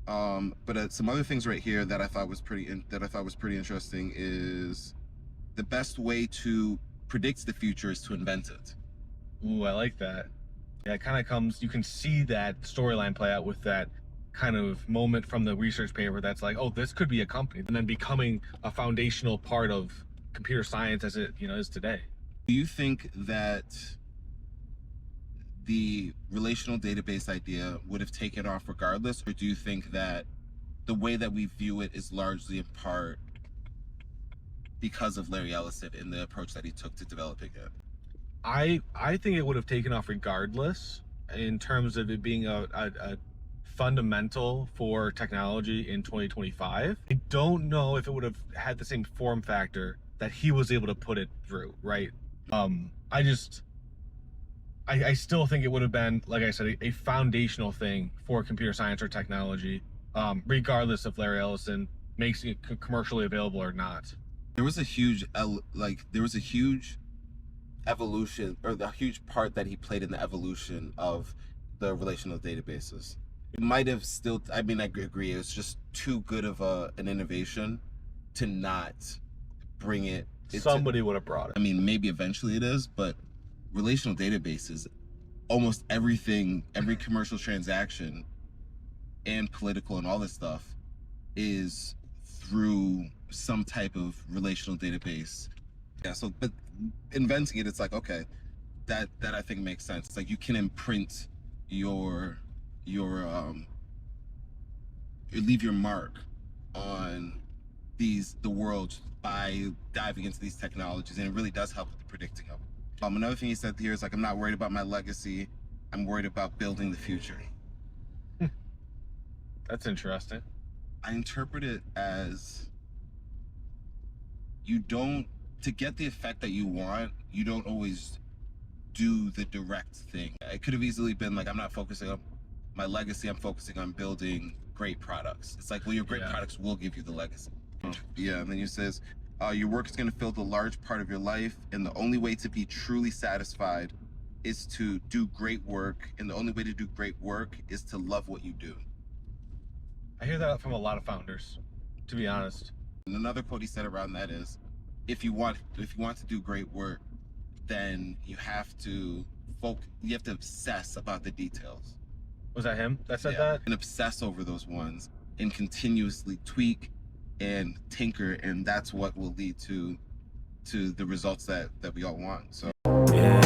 But some other things right here that I thought was pretty interesting is the best way to predict the future is to invent it. Ooh, I like that. Yeah, it kind of comes, you can see that storyline play out with that kind of moment from the research paper that's like, oh, this could be a company, and then becoming a foundational part of computer science as it, is today. Do you think that the relational database idea would have taken off regardless, or do you think that the way that we view it is largely in part because of Larry Ellison and the approach that he took to developing it? I think it would have taken off regardless in terms of it being a fundamental for technology in 2025. I don't know if it would have had the same form factor that he was able to put it through, right? I still think it would have been, like I said, a foundational thing for computer science or technology, regardless if Larry Ellison makes it commercially available or not. There was a huge evolution, or the huge part that he played in the evolution of the relational databases. It might have still, I mean, I agree, it was just too good of an innovation to not bring it. Somebody would have brought it. I mean, maybe eventually it is, but relational databases, almost everything, every commercial transaction and political and all this stuff is through some type of relational database. Yeah, so, but inventing it, it's like, okay, that I think makes sense. It's like you can imprint your leave your mark on the world by diving into these technologies, and it really does help with the predicting of them. Another thing he said here is like, I'm not worried about my legacy, I'm worried about building the future. That's interesting. I interpret it as to get the effect that you want, you don't always do the direct thing. It could have easily been like, I'm not focusing on my legacy, I'm focusing on building great products. It's like, well, your great products will give you the legacy. Yeah, and then he says, your work is going to fill the large part of your life, and the only way to be truly satisfied is to do great work, and the only way to do great work is to love what you do. I hear that from a lot of founders, to be honest. And another quote he said around that is, if you want to do great work, then you have to obsess about the details. Was that him that said that? And obsess over those ones and continuously tweak and tinker, and that's what will lead to the results that we all want. So yeah.